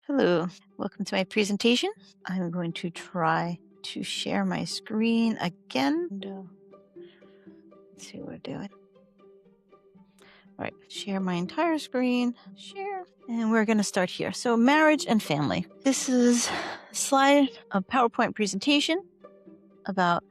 Hello, welcome to my presentation. I'm going to try to share my screen again. Let's see what we're doing. All right, share my entire screen. Share. And we're going to start here. So, marriage and family. This is a slide, a PowerPoint presentation about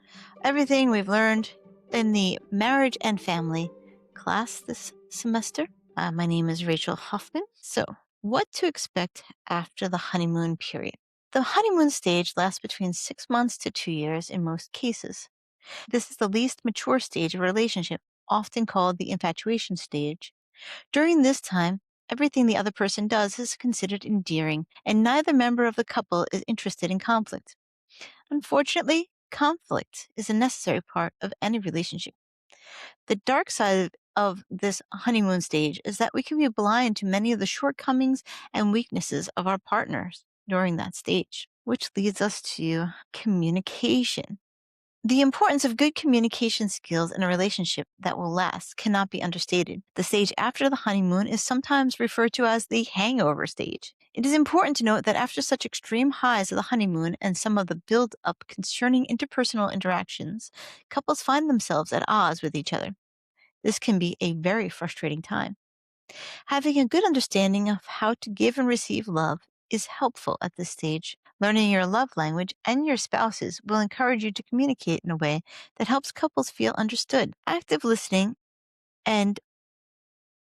everything we've learned in the marriage and family class this semester. My name is Rachel Hoffman. So, what to expect after the honeymoon period? The honeymoon stage lasts between 6 months to 2 years in most cases. This is the least mature stage of a relationship, often called the infatuation stage. During this time, everything the other person does is considered endearing, and neither member of the couple is interested in conflict. Unfortunately, conflict is a necessary part of any relationship. The dark side of this honeymoon stage is that we can be blind to many of the shortcomings and weaknesses of our partners during that stage, which leads us to communication. The importance of good communication skills in a relationship that will last cannot be understated. The stage after the honeymoon is sometimes referred to as the hangover stage. It is important to note that after such extreme highs of the honeymoon and some of the build up concerning interpersonal interactions, couples find themselves at odds with each other. This can be a very frustrating time. Having a good understanding of how to give and receive love is helpful at this stage. Learning your love language and your spouse's will encourage you to communicate in a way that helps couples feel understood. Active listening and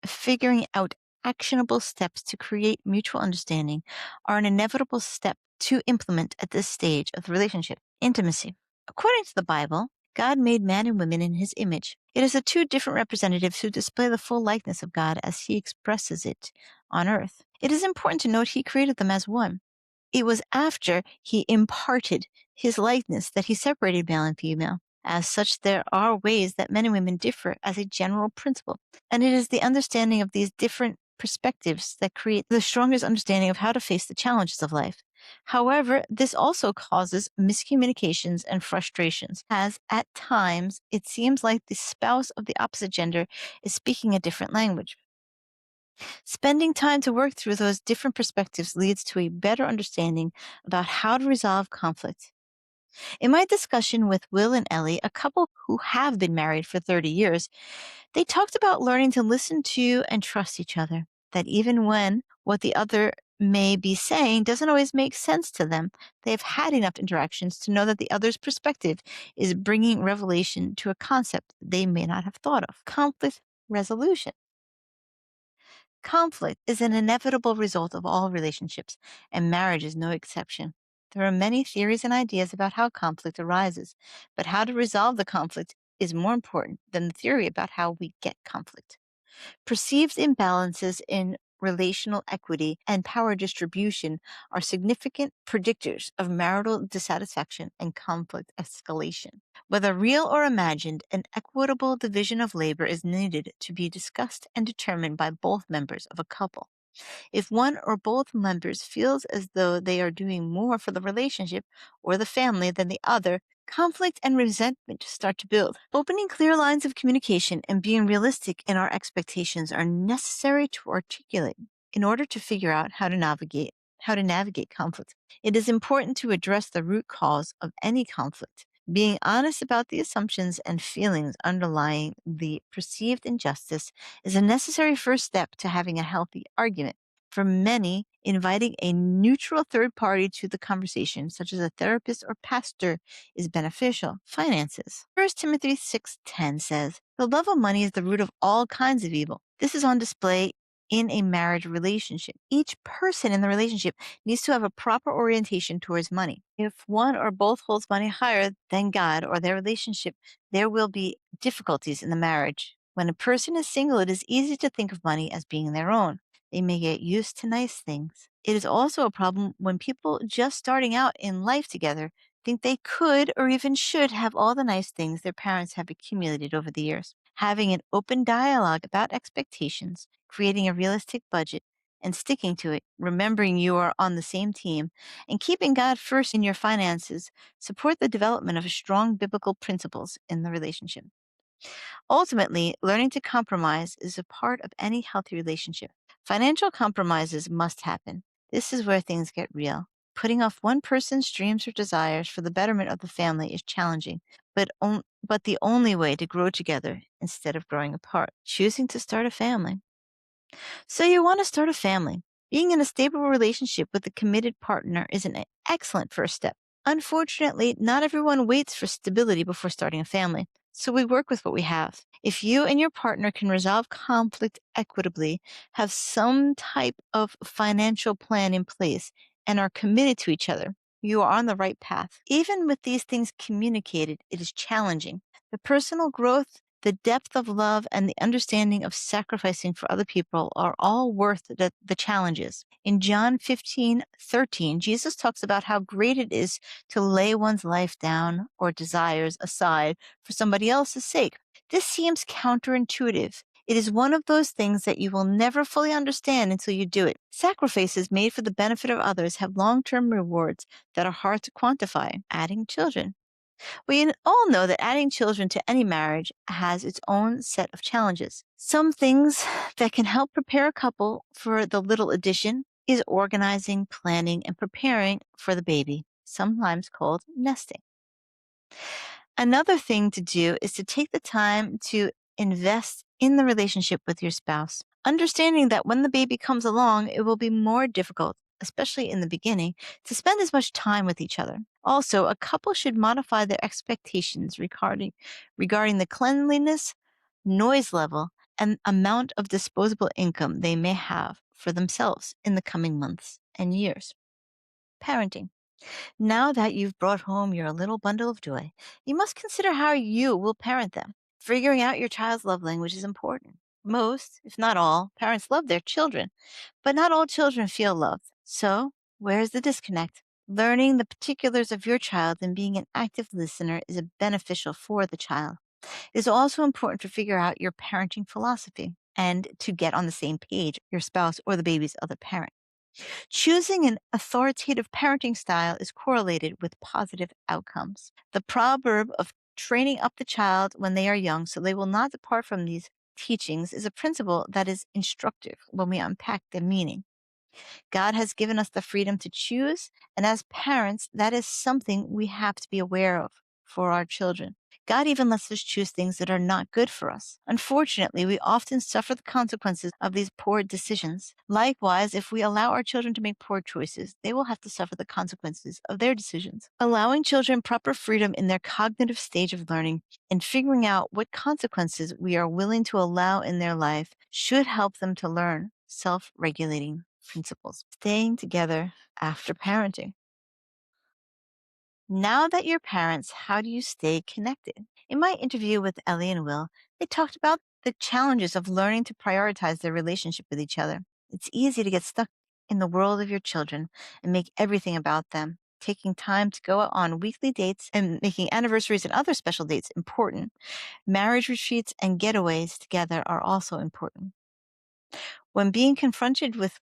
figuring out actionable steps to create mutual understanding are an inevitable step to implement at this stage of the relationship. Intimacy. According to the Bible, God made man and woman in his image. It is the two different representatives who display the full likeness of God as he expresses it on earth. It is important to note he created them as one. It was after he imparted his likeness that he separated male and female. As such, there are ways that men and women differ as a general principle, and it is the understanding of these different perspectives that create the strongest understanding of how to face the challenges of life. However, this also causes miscommunications and frustrations, as at times it seems like the spouse of the opposite gender is speaking a different language. Spending time to work through those different perspectives leads to a better understanding about how to resolve conflict. In my discussion with Will and Ellie, a couple who have been married for 30 years, they talked about learning to listen to and trust each other, that even when what the other may be saying doesn't always make sense to them, they've had enough interactions to know that the other's perspective is bringing revelation to a concept they may not have thought of. Conflict resolution. Conflict is an inevitable result of all relationships, and marriage is no exception. There are many theories and ideas about how conflict arises, but how to resolve the conflict is more important than the theory about how we get conflict. Perceived imbalances in relational equity and power distribution are significant predictors of marital dissatisfaction and conflict escalation. Whether real or imagined, an equitable division of labor is needed to be discussed and determined by both members of a couple. If one or both members feels as though they are doing more for the relationship or the family than the other, conflict and resentment start to build. Opening clear lines of communication and being realistic in our expectations are necessary to articulate in order to figure out how to navigate conflict. It is important to address the root cause of any conflict. Being honest about the assumptions and feelings underlying the perceived injustice is a necessary first step to having a healthy argument. For many, inviting a neutral third party to the conversation, such as a therapist or pastor, is beneficial. Finances. 1 Timothy 6:10 says, "The love of money is the root of all kinds of evil." This is on display in a marriage relationship. Each person in the relationship needs to have a proper orientation towards money. If one or both holds money higher than God or their relationship, there will be difficulties in the marriage. When a person is single, it is easy to think of money as being their own. They may get used to nice things. It is also a problem when people just starting out in life together think they could or even should have all the nice things their parents have accumulated over the years. Having an open dialogue about expectations, creating a realistic budget, and sticking to it, remembering you are on the same team, and keeping God first in your finances support the development of strong biblical principles in the relationship. Ultimately, learning to compromise is a part of any healthy relationship. Financial compromises must happen. This is where things get real. Putting off one person's dreams or desires for the betterment of the family is challenging, but the only way to grow together instead of growing apart. Choosing to start a family. So you want to start a family. Being in a stable relationship with a committed partner is an excellent first step. Unfortunately, not everyone waits for stability before starting a family, so we work with what we have. If you and your partner can resolve conflict equitably, have some type of financial plan in place, and are committed to each other, you are on the right path. Even with these things communicated, it is challenging. The personal growth, the depth of love, and the understanding of sacrificing for other people are all worth the challenges. In John 15:13, Jesus talks about how great it is to lay one's life down or desires aside for somebody else's sake. This seems counterintuitive. It is one of those things that you will never fully understand until you do it. Sacrifices made for the benefit of others have long-term rewards that are hard to quantify. Adding children. We all know that adding children to any marriage has its own set of challenges. Some things that can help prepare a couple for the little addition is organizing, planning, and preparing for the baby, sometimes called nesting. Another thing to do is to take the time to invest in the relationship with your spouse, understanding that when the baby comes along, it will be more difficult, especially in the beginning, to spend as much time with each other. Also, a couple should modify their expectations regarding the cleanliness, noise level, and amount of disposable income they may have for themselves in the coming months and years. Parenting. Now that you've brought home your little bundle of joy, you must consider how you will parent them. Figuring out your child's love language is important. Most, if not all, parents love their children, but not all children feel loved. So, where's the disconnect? Learning the particulars of your child and being an active listener is beneficial for the child. It is also important to figure out your parenting philosophy and to get on the same page, your spouse or the baby's other parent. Choosing an authoritative parenting style is correlated with positive outcomes. The proverb of training up the child when they are young so they will not depart from these teachings is a principle that is instructive when we unpack the meaning. God has given us the freedom to choose, and as parents, that is something we have to be aware of for our children. God even lets us choose things that are not good for us. Unfortunately, we often suffer the consequences of these poor decisions. Likewise, if we allow our children to make poor choices, they will have to suffer the consequences of their decisions. Allowing children proper freedom in their cognitive stage of learning and figuring out what consequences we are willing to allow in their life should help them to learn self-regulating principles. Staying together after parenting. Now that you're parents, how do you stay connected? In my interview with Ellie and Will, they talked about the challenges of learning to prioritize their relationship with each other. It's easy to get stuck in the world of your children and make everything about them. Taking time to go on weekly dates and making anniversaries and other special dates important. Marriage retreats and getaways together are also important. When being confronted with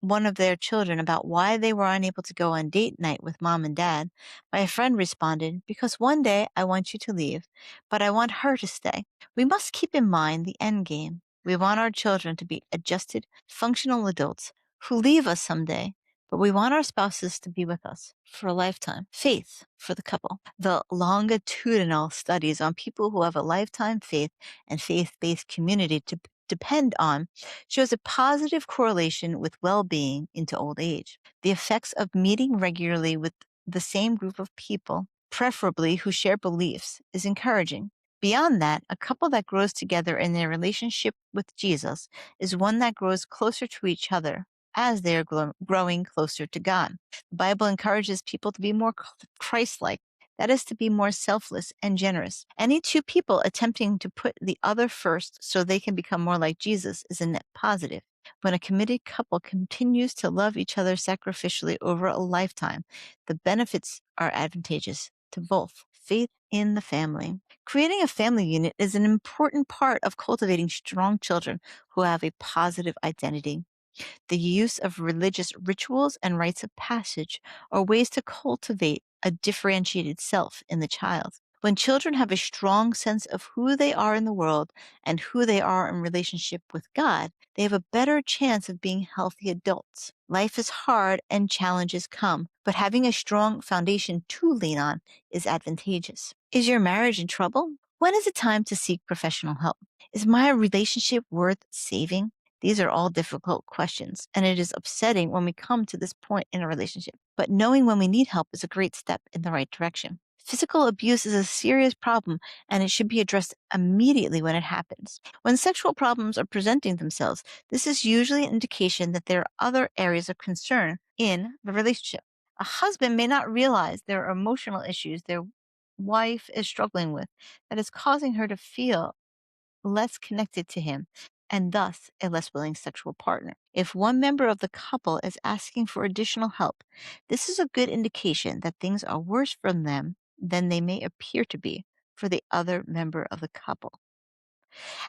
one of their children about why they were unable to go on date night with mom and dad, my friend responded, "Because one day I want you to leave, but I want her to stay." We must keep in mind the end game. We want our children to be adjusted, functional adults who leave us someday, but we want our spouses to be with us for a lifetime. Faith for the couple. The longitudinal studies on people who have a lifetime faith and faith-based community to depend on shows a positive correlation with well-being into old age. The effects of meeting regularly with the same group of people, preferably who share beliefs, is encouraging. Beyond that, a couple that grows together in their relationship with Jesus is one that grows closer to each other as they are growing closer to God. The Bible encourages people to be more Christ-like. That is to be more selfless and generous. Any two people attempting to put the other first so they can become more like Jesus is a net positive. When a committed couple continues to love each other sacrificially over a lifetime, the benefits are advantageous to both. Faith in the family. Creating a family unit is an important part of cultivating strong children who have a positive identity. The use of religious rituals and rites of passage are ways to cultivate a differentiated self in the child. When children have a strong sense of who they are in the world and who they are in relationship with God, they have a better chance of being healthy adults. Life is hard and challenges come, but having a strong foundation to lean on is advantageous. Is your marriage in trouble? When is it time to seek professional help? Is my relationship worth saving? These are all difficult questions, and it is upsetting when we come to this point in a relationship. But knowing when we need help is a great step in the right direction. Physical abuse is a serious problem, and it should be addressed immediately when it happens. When sexual problems are presenting themselves, this is usually an indication that there are other areas of concern in the relationship. A husband may not realize there are emotional issues their wife is struggling with that is causing her to feel less connected to him and thus a less willing sexual partner. If one member of the couple is asking for additional help, this is a good indication that things are worse for them than they may appear to be for the other member of the couple.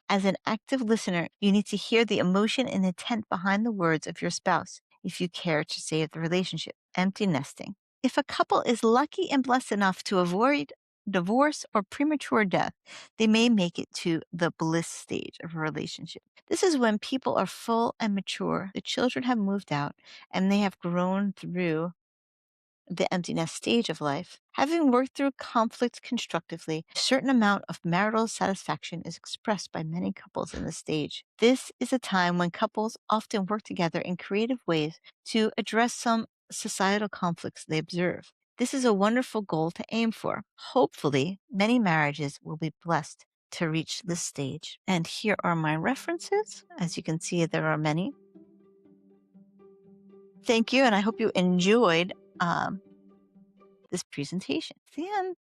As an active listener, you need to hear the emotion and intent behind the words of your spouse if you care to save the relationship. Empty nesting. If a couple is lucky and blessed enough to avoid divorce or premature death, they may make it to the bliss stage of a relationship. This is when people are full and mature, the children have moved out, and they have grown through the empty nest stage of life. Having worked through conflict constructively, a certain amount of marital satisfaction is expressed by many couples in this stage. This is a time when couples often work together in creative ways to address some societal conflicts they observe. This is a wonderful goal to aim for. Hopefully, many marriages will be blessed to reach this stage. And here are my references. As you can see, there are many. Thank you, and I hope you enjoyed this presentation. The end.